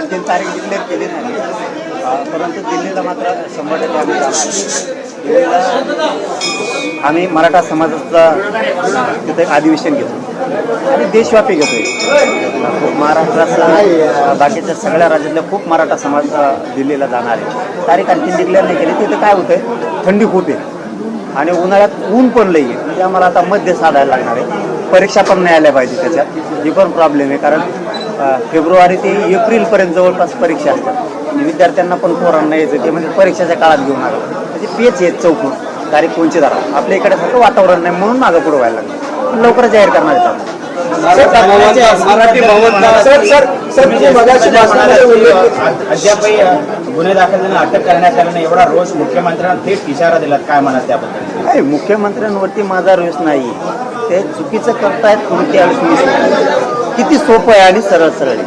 आणखी तारीख डिक्लेअर केली नाही, परंतु दिल्लीला मात्र 100% आम्ही जाणार. दिल्लीला आम्ही मराठा समाजाचा तिथे अधिवेशन घेतो आणि देशव्यापी घेतोय. महाराष्ट्रातला बाकीच्या सगळ्या राज्यातल्या खूप मराठा समाज दिल्लीला जाणार आहे. तारीख आणखी डिक्लेअर नाही केली. तिथे काय होतंय, थंडी खूप आहे आणि उन्हाळ्यात ऊन पण लई आहे. म्हणजे आम्हाला आता मध्ये साधायला लागणार आहे. परीक्षा पण नाही आल्या पाहिजे, त्याच्यात ही पण प्रॉब्लेम आहे. कारण फेब्रुवारी ते एप्रिलपर्यंत जवळपास परीक्षा असतात. विद्यार्थ्यांना पण पोरांना यायचं ते म्हणजे परीक्षेच्या काळात घेऊन आलं म्हणजे पेच आहेत चौकून तारीख कोणची धरा. आपल्या इकडे सारखं वातावरण नाही म्हणून मागं पुढं व्हायला लागलं. पण लवकरच जाहीर करणार आहेत. मराठी अद्यापही गुन्हे दाखल झाले, अटक करण्यात आल्याने एवढा रोष मुख्यमंत्र्यांना थेट इशारा दिलात, काय म्हणत त्याबद्दल? नाही, मुख्यमंत्र्यांवरती माझा रोष नाही. ते चुकीचं करतायत कोणत्या किती सोपं आहे आणि सरळ सरळ.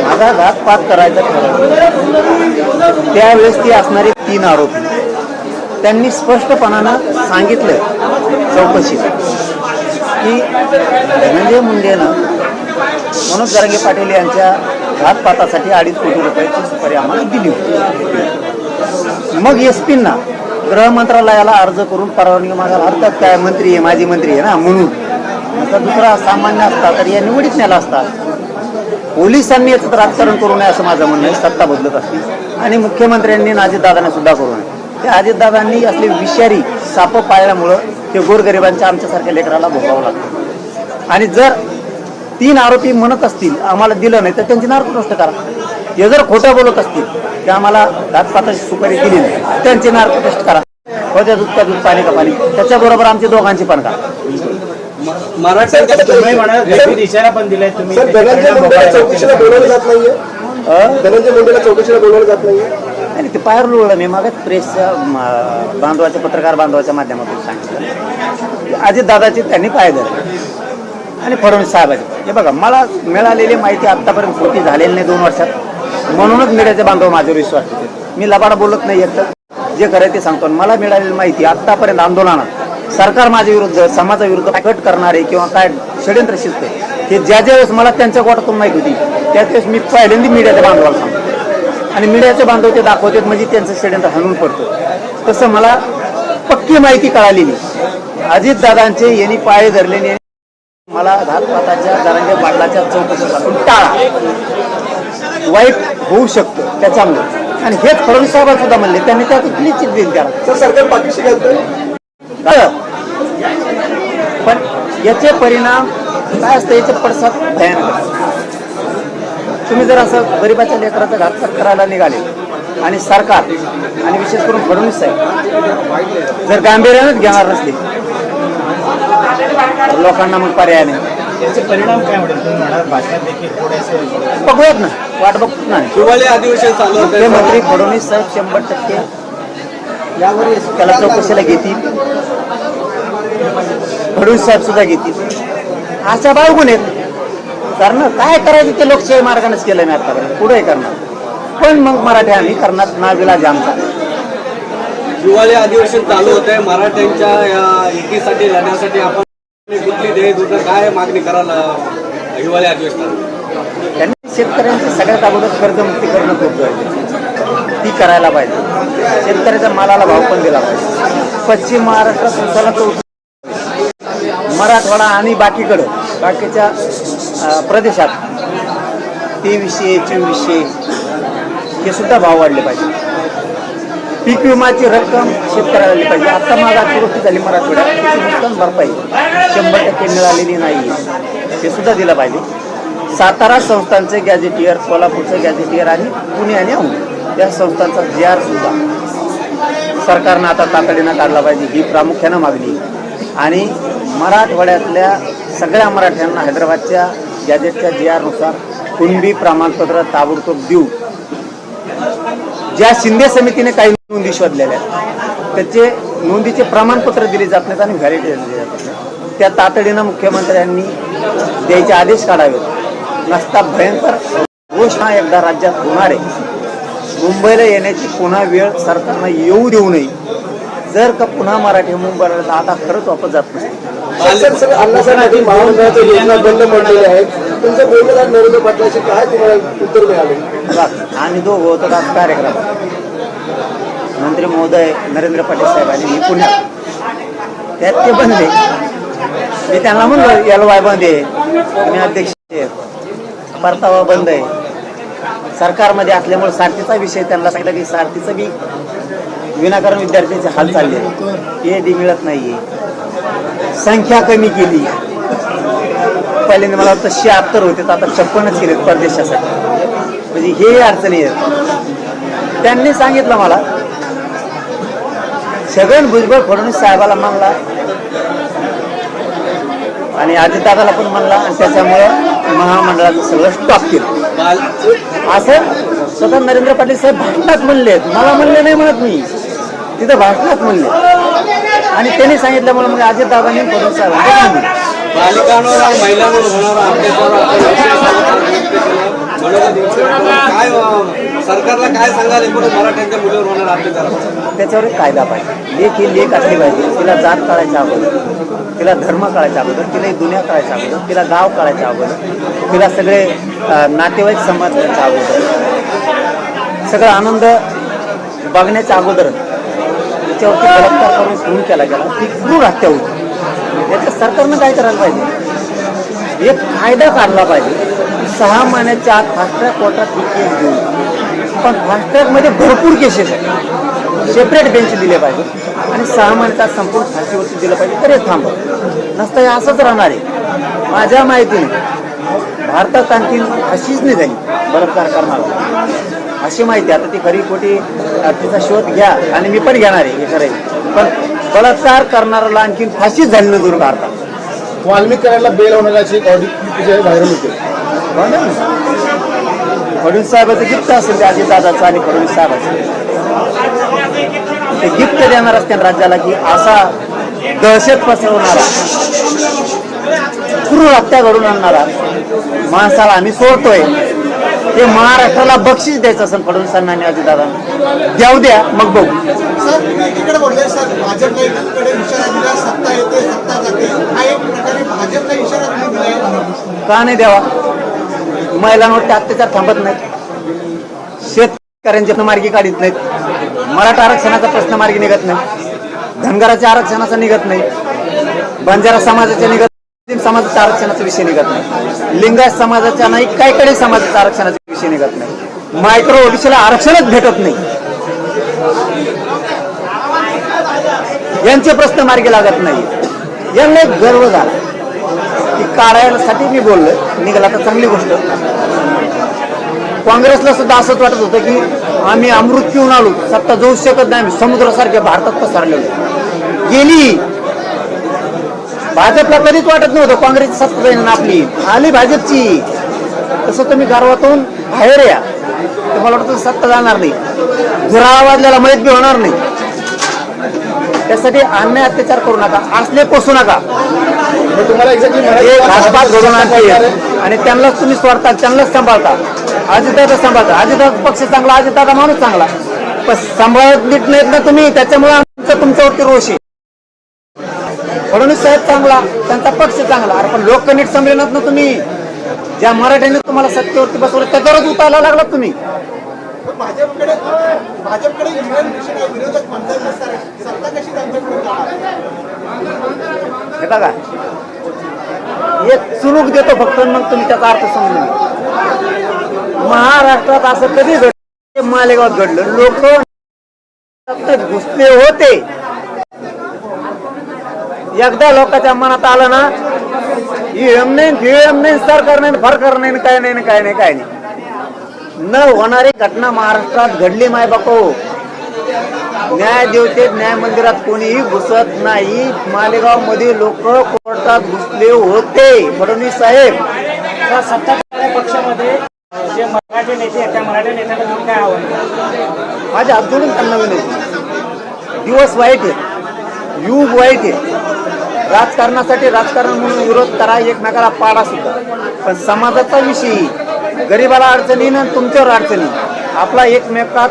माझा घातपात करायचा ठरवलं त्यावेळेस ती असणारे 3 आरोपी त्यांनी स्पष्टपणानं सांगितलं चौकशीत की धनंजय मुंडेनं मनोज जरांगे पाटील यांच्या घातपातासाठी 2.5 कोटी रुपयाची सुपारी आम्हाला दिली होती. मग एसपींना गृह मंत्रालयाला अर्ज करून परवानगी मागायला हरकत काय, मंत्री आहे, माजी मंत्री आहे ना म्हणून. आता दुसरा सामान्य असता तर या निवडीत नेला असता. पोलिसांनी याचं राजकारण करू नये असं माझं म्हणणं आहे. सत्ता बदलत असते आणि मुख्यमंत्र्यांनी अजितदादांना सुद्धा करू नये. त्या अजितदादांनी असले विषारी साप पाळल्यामुळं ते गोरगरिबांच्या आमच्यासारख्या लेकराला भोगावं लागतं. आणि जर 3 आरोपी म्हणत असतील आम्हाला दिलं नाही तर त्यांची नार्कोटेस्ट करा. हे जर खोटं बोलत असतील की आम्हाला घातपाताची सुपारी दिली नाही त्यांची नार्कोटेस्ट करा. होत्या दूध का दूध, पाणी का पाणी. त्याच्याबरोबर आमची दोघांची पण करा. इशारा पण दिलाय तुम्ही. चौकशीला बोलवलं जात नाहीये, धनंजय मुंडेला चौकशीला बोलवलं जात नाहीये. आणि ते पायर लोळलं. मी मागच प्रेसच्या बांधवाच्या पत्रकार बांधवाच्या माध्यमातून सांगितलं अजितदादाची त्यांनी पाय धरले आणि फडणवीस साहेबांचे. हे बघा, मला मिळालेली माहिती आत्तापर्यंत खोटी झालेली नाही 2 वर्षात. म्हणूनच मीडियाचे बांधव माझ्यावर विश्वास ठेवते. मी लबाड बोलत नाही. एकटं जे खरं ते सांगतो. मला मिळालेली माहिती आत्तापर्यंत आंदोलनात सरकार माझ्या विरुद्ध, समाजाविरुद्ध कट करणारे किंवा काय षडयंत्र शिजते हे ज्या वेळेस मला त्यांच्या गोटातून माहिती होती त्याच वेळेस मी पहिल्यांदा मीडियाच्या बांधवाला सांगतो आणि मीडियाचे बांधव ते दाखवतात म्हणजे त्यांचं षडयंत्र हाणून पडतं. तसं मला पक्की माहिती कळालेली. अजितदादांचे यांनी पाय धरलेले मला घातपाताच्या जरांगे पाटलाच्या चौकशीपासून टाळा. वाईट होऊ शकतं त्याच्यामुळे. आणि हेच फडणवीस साहेब सुद्धा म्हणले. त्यांनी त्यात निश्चित देईल त्याला. सरकार पाठीशी घालतंय पण याचे परिणाम काय असतं, याचे पडसाद भयानक. तुम्ही जर असं गरिबाच्या लेकराचा घातपात करायला निघाले आणि सरकार आणि विशेष करून फडणवीस साहेब जर गांभीर्यानेच घेणार नसले तर लोकांना मग पर्याय नाही. त्याचे परिणाम काय होईल भाषणात देखील थोडेसे बघूयात ना, वाट बघतो ना. हिवाळी अधिवेशन चालू होतं. मुख्यमंत्री फडणवीस साहेब 100% यावर त्याला चौकशीला घेतील. फडणवीस साहेब सुद्धा घेतील. अशा बाळगून आहेत. कारण काय करायचं ते लोकशाही मार्गानेच केलं नाही आतापर्यंत. पुढे करणार पण मग मराठी आम्ही करणार नाविलाज आमचा. हिवाळी अधिवेशन चालू होत आहे. मराठ्यांच्या या एकीसाठी लढण्यासाठी आपण कुठली ध्येय काय मागणी करायला हिवाळी अधिवेशनात? त्यांनी शेतकऱ्यांची सगळ्यात अगोदर कर्जमुक्ती करणं खूप गरजेचं. ती करायला पाहिजे. शेतकऱ्याच्या मालाला भाव पण दिला पाहिजे. पश्चिम महाराष्ट्रात उसाला मराठवाडा आणि बाकीच्या प्रदेशात 2300, 2400 हे सुद्धा भाव वाढले पाहिजे. पीक विमाची रक्कम शेतकऱ्याला दिली पाहिजे. आता माझा अतिवृष्टी झाली मराठवाड्यात, त्याची नुकसान भरपाई 100% मिळालेली नाही. हे सुद्धा दिलं पाहिजे. सातारा संस्थांचे गॅझेटियर, कोल्हापूरचं गॅझेटियर आणि पुणे आणि औंध या संस्थांचा JR सुद्धा सरकारनं आता तातडीनं काढला पाहिजे. ही प्रामुख्यानं मागणी. आणि मराठवाड्यातल्या सगळ्या मराठ्यांना हैदराबादच्या गॅझेटच्या JR नुसार कुणबी प्रमाणपत्र ताबडतोब देऊ. ज्या शिंदे समितीने काही नोंदी शोधलेल्या आहेत त्याचे नोंदीचे प्रमाणपत्र दिले जात नाहीत आणि व्हॅलिडिटी दिली जात नाही. त्या तातडीनं मुख्यमंत्र्यांनी द्यायचे आदेश काढावेत. नसता भयंकर घोषणा एकदा राज्यात होणार आहे. मुंबईला येण्याची पुन्हा वेळ सरकारनं येऊ देऊ नये. जर का पुन्हा मराठी मुंबईला तर आता खरंच वापस जात नसते. अन्नासाठी महामंडळाच्या योजना बंद पडलेल्या आहेत. तुमचं बोलणं झालं नरेंद्र पाटलांशी, काय तुम्हाला उत्तर मिळाले? बघा, आम्ही दोघं होतो आज कार्यक्रम मंत्री महोदय नरेंद्र पाटील साहेब आणि मी पुण्यात, त्यात ते बनले. मी त्यांना म्हणलं LY बंद आहे, मी अध्यक्ष आहे, परतावा बंद आहे. सरकारमध्ये असल्यामुळे सारथीचा विषय त्यांना सांगितलं की सारथीचं बी विनाकारण विद्यार्थ्यांचे हाल चालले, PhD मिळत नाहीये, संख्या कमी केली. पहिल्यांदा मला वाटतं 76 होते, तर आता 56च केले परदेशासाठी. म्हणजे हे अडचणी आहेत. त्यांनी सांगितलं मला, छगन भुजबळ फडणवीस साहेबाला म्हणला आणि अजितदादाला पण म्हणला आणि त्याच्यामुळं महामंडळाचं सगळं स्टॉप केलं असं स्वतः नरेंद्र पाटील साहेब भाषणात म्हणले. मला म्हणले नाही म्हणत मी, तिथं भाषणात म्हणले आणि त्यांनी सांगितल्यामुळे मग अजितदादांनी फडणवीस साहेबांनी बालिकांवर आणि महिलांवर होणारा अत्याचार काय सरकारला काय सांगाल एकूण मराठ्यांच्या मुलीवर होणारा अत्याचार? त्याच्यावर एक कायदा पाहिजे. लेख ही लेख असली पाहिजे. तिला जात कळायच्या अगोदर, तिला धर्म कळायच्या अगोदर, तिला दुनिया कळायच्या अगोदर, तिला गाव कळायच्या अगोदर, तिला सगळे नातेवाईक समजण्याच्या अगोदर, सगळा आनंद बघण्याच्या अगोदर तिच्यावरती बलात्कार करून खून केला गेला, ती क्रूर हत्या होती. याच्या सरकारनं काय करायला पाहिजे? एक कायदा काढला पाहिजे. 6 महिन्याच्या आत फास्ट ट्रॅक कोर्टात ही केस देऊ, पण फास्ट ट्रॅकमध्ये भरपूर केसेस आहेत, सेपरेट बेंच दिले पाहिजे आणि 6 महिन्याच्या आत संपूर्ण फाशीवरती दिलं पाहिजे, तर हे थांबव. नसतं हे असंच राहणार आहे. माझ्या माहितीने भारतात आणखी अशीच नाही झाली बलात्कार करणार अशी माहिती. आता ती खरी खोटी तिचा शोध घ्या आणि मी पण घेणार आहे, हे खरं. पण बलात्कार करणाऱ्याला आणखी फाशीच झाली नाही दूर भारतात. वाल्मिक करायला बेल होण्याची एक ऑडिओ व्हायरल होते. फडणवीस साहेबाचं गिफ्ट असेल ते अजितदादाचं आणि फडणवीस साहेबाचं, ते गिफ्ट देणार असते राज्याला की असा दहशत पसरवणारा, क्रूर हत्या घडून आणणारा माणसाला आम्ही सोडतोय. हे महाराष्ट्राला बक्षीस द्यायचं असेल फडणवीसांना आणि अजितदादांना, द्याऊ द्या मग बघू. सर एकीकडे बोलले सर भाजपला एकीकडे इशारा दिला, सत्ता येते सत्ता जाते, हा एक प्रकारे भाजपला इशारा दिला. का नाही द्यावा? महिलांवरती अत्याचार थांबत नाहीत, शेतकऱ्यांचे मार्गी काढत नाहीत, मराठा आरक्षणाचा प्रश्न मार्गी निघत नाही, धनगराच्या आरक्षणाचा निघत नाही, बंजारा समाजाच्या निघत, मुस्लिम समाजाच्या आरक्षणाचा विषय निघत नाही, लिंगायत समाजाच्या नाही, काही समाजाच्या आरक्षणाचा विषय निघत नाही, मायक्रो ओबीसीला आरक्षणच भेटत नाही, यांचे प्रश्न मार्गी लागत नाही. यांना एक गर्व झाला की काढायसाठी मी बोललोय, निघाला तर चांगली गोष्ट. काँग्रेसला सुद्धा असंच वाटत होतं की आम्ही अमृत पिऊन आलो, सत्ता जाऊ शकत नाही, आम्ही समुद्रासारख्या भारतात पसरलेलो. गेली भाजपला कधीच वाटत नव्हतं काँग्रेसची सत्ता जाईन आपली, आली भाजपची. तसं तुम्ही गारवातून बाहेर या, तुम्हाला वाटतं सत्ता जाणार नाही, धुराळा वाजल्याला माहीत बी होणार नाही. त्यासाठी अन्याय अत्याचार करू नका, असले पोसू नका. तुम्हाला एक्झॅक्टली घातपात घडून आणते आणि त्यांनाच तुम्ही सोडता, त्यांनाच सांभाळता. अजितदादा सांभाळता, अजितदादा पक्ष चांगला, अजितदादा माणूस चांगला, पण सांभाळत नीट नाहीत ना तुम्ही, त्याच्यामुळे आमचं तुमच्यावरती रोष आहे. फडणवीस साहेब चांगला, त्यांचा पक्ष चांगला, अरे पण लोक नीट सांभाळणार ना तुम्ही. ज्या मराठ्याने तुम्हाला सत्तेवरती बसवलं त्याच्यावरच उतारला लागला तुम्ही. भाजपकडे विरोधक म्हणतात सत्ता कशी त्यांच्याकडे. हे बघा, एक चुलूक देतो फक्त, मग तुम्ही त्याचा अर्थ समजून घ्या. महाराष्ट्रात असं कधी घडलं? मालेगावात घडलं. लोक घुसले होते, एकदा लोकांच्या मनात आलं ना, EM नाही, सरकार नाही, फरकार नाही, काय नाही. न होणारी घटना महाराष्ट्रात घडली माय बापो. न्याय देवते, न्याय मंदिरात कोणीही घुसत नाही. मालेगाव मध्ये लोक कोर्टात घुसले होते. फडणवीस साहेब सत्ताधारी पक्षामध्ये जे मराठी नेते आहेत त्या मराठी नेत्यांना तुम्ही काय आव्हान? माझ्या हात जोडून त्यांना विनंती, दिवस वाईट आहे, युग वाईट आहे. राजकारणासाठी राजकारण म्हणून विरोध करा, एकमेकाला पाडा सुद्धा, पण समाजाचा विषयी, गरीबाला अडचणी ना तुमच्यावर अडचणी, आपला एकमेकात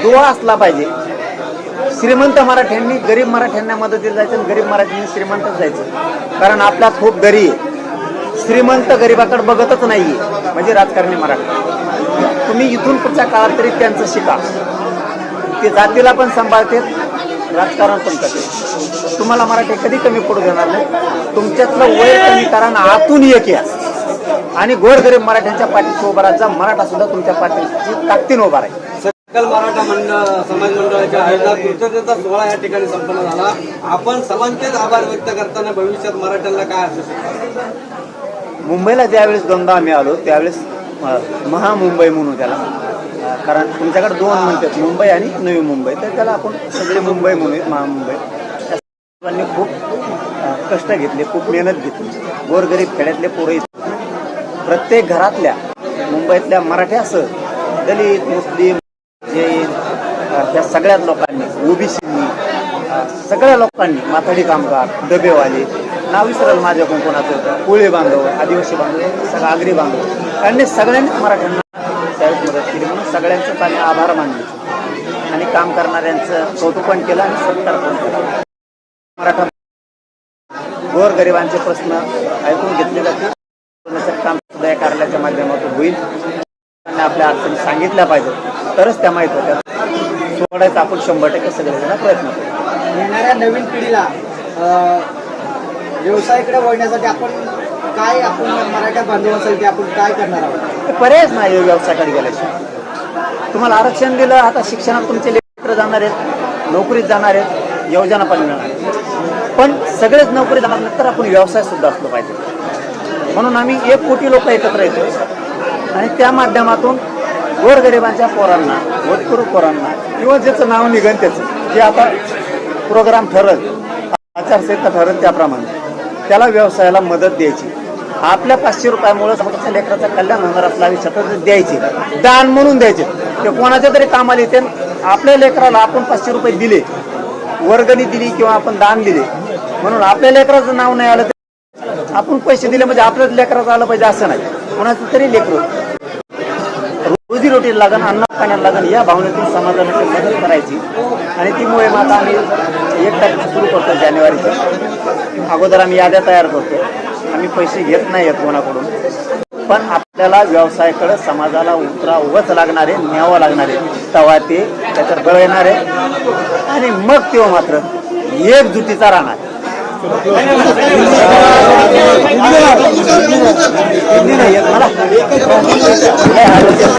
दुवा असला पाहिजे. श्रीमंत मराठ्यांनी गरीब मराठ्यांना मदतीला जायचं आणि गरीब मराठ्यांनी श्रीमंतच जायचं. कारण आपल्यात खूप दरी आहे. श्रीमंत गरीबाकडे बघतच नाहीये म्हणजे राजकारणी मराठा. तुम्ही इथून पुढच्या काळात तरी त्यांचं शिका. ते जातीला पण सांभाळते, राजकारण पण करते. तुम्हाला मराठी कधी कमी पडू देणार नाही. तुमच्यातलं वय कमी करा ना, आतून एक या आणि गोरगरीब मराठ्यांच्या पाठीशी उभा राहा. मराठा सुद्धा तुमच्या पाठीशी ताकदीने उभा राहील. सकल मराठा समाज मंडळाच्या आयोजनात कृतज्ञता सोहळा या ठिकाणी संपन्न झाला. आपण समानतेच आभार व्यक्त करताना भविष्यात मराठ्यांना काय असू शकतो? मुंबईला ज्यावेळेस दोनदा आम्ही आलो त्यावेळेस महामुंबई म्हणून त्याला, कारण तुमच्याकडे दोन म्हणतात, मुंबई आणि नवी मुंबई, तर त्याला आपण सगळे मुंबई म्हणूया, महामुंबई. त्या सर्वांनी खूप कष्ट घेतले, खूप मेहनत घेतली. गोरगरीब खेड्यातले पोरं, प्रत्येक घरातल्या मुंबईतल्या मराठ्यासह दलित, मुस्लिम, जैन, त्या सगळ्याच लोकांनी, ओबीसींनी, सगळ्या लोकांनी, माथाडी कामगार, डबेवाले, नाव विसरल माझ्याकडून कोणाचं, कोळी बांधव, आदिवासी बांधव, सगळं आगरी बांधव, त्यांनी सगळ्यांनीच मराठ्यांना त्यावेळेस मदत केली. म्हणून सगळ्यांचंच आम्ही आभार मानले आणि काम करणाऱ्यांचं कौतुक पण केलं आणि सत्कार पण केला. मराठा गोरगरिबांचे प्रश्न ऐकून घेतले जाते. काम सुद्धा या कार्यालयाच्या माध्यमातून होईल आणि आपल्या अडचणी सांगितल्या पाहिजे तरच त्या माहीत होत्या. सोडायचा आपण 100% सगळ्यांना प्रयत्न करू. येणाऱ्या नवीन पिढीला व्यवसायाकडे वळण्यासाठी आपण मराठा बांधव असेल ते आपण काय करणार आहोत? पर्यायच नाही व्यवसायाकडे गेल्याशिवाय. तुम्हाला आरक्षण दिलं, आता शिक्षणात तुमचे लेकर जाणार आहेत, नोकरीत जाणार आहेत, योजना पण मिळणार आहेत. पण सगळेच नोकरी जाणार नाही तर आपण व्यवसाय सुद्धा असलो पाहिजे. म्हणून आम्ही 1 कोटी लोक एकत्र येतो आणि त्या माध्यमातून गोरगरिबांच्या पोरांना, भोजपुरी पोरांना किंवा ज्याचं नाव निघन त्याचं जे आता प्रोग्राम ठरल, आचारसंहिता ठरल त्याप्रमाणे त्याला व्यवसायाला मदत द्यायची. आपल्या 500 रुपयामुळे स्वतःच्या लेकराचं कल्याण होणार असला सतत द्यायचे, दान म्हणून द्यायचे. ते कोणाच्या तरी कामाला येते. आपल्या लेकराला आपण 500 रुपये दिले, वर्गणी दिली किंवा आपण दान दिले म्हणून आपल्या लेकराचं नाव नाही आलं तर आपण पैसे दिले म्हणजे आपल्याच लेकराचं आलं पाहिजे असं नाही. कोणाचं तरी लेकरं रोजी रोटी लागण, अन्न पाण्याला लागण, या भावनेतून समाजाला मदत करायची. आणि ती मोहीम आता आम्ही 1 तारखेला सुरू करतो. जानेवारीची अगोदर आम्ही याद्या तयार करतो. आम्ही पैसे घेत नाही आहेत कोणाकडून, पण आपल्याला व्यवसायाकडे समाजाला उतरावंच लागणार आहे, न्यावं लागणार आहे. तेव्हा ते त्याच्यात बळ येणार आहे आणि मग तेव्हा मात्र एकजुटीचा राहणार. मला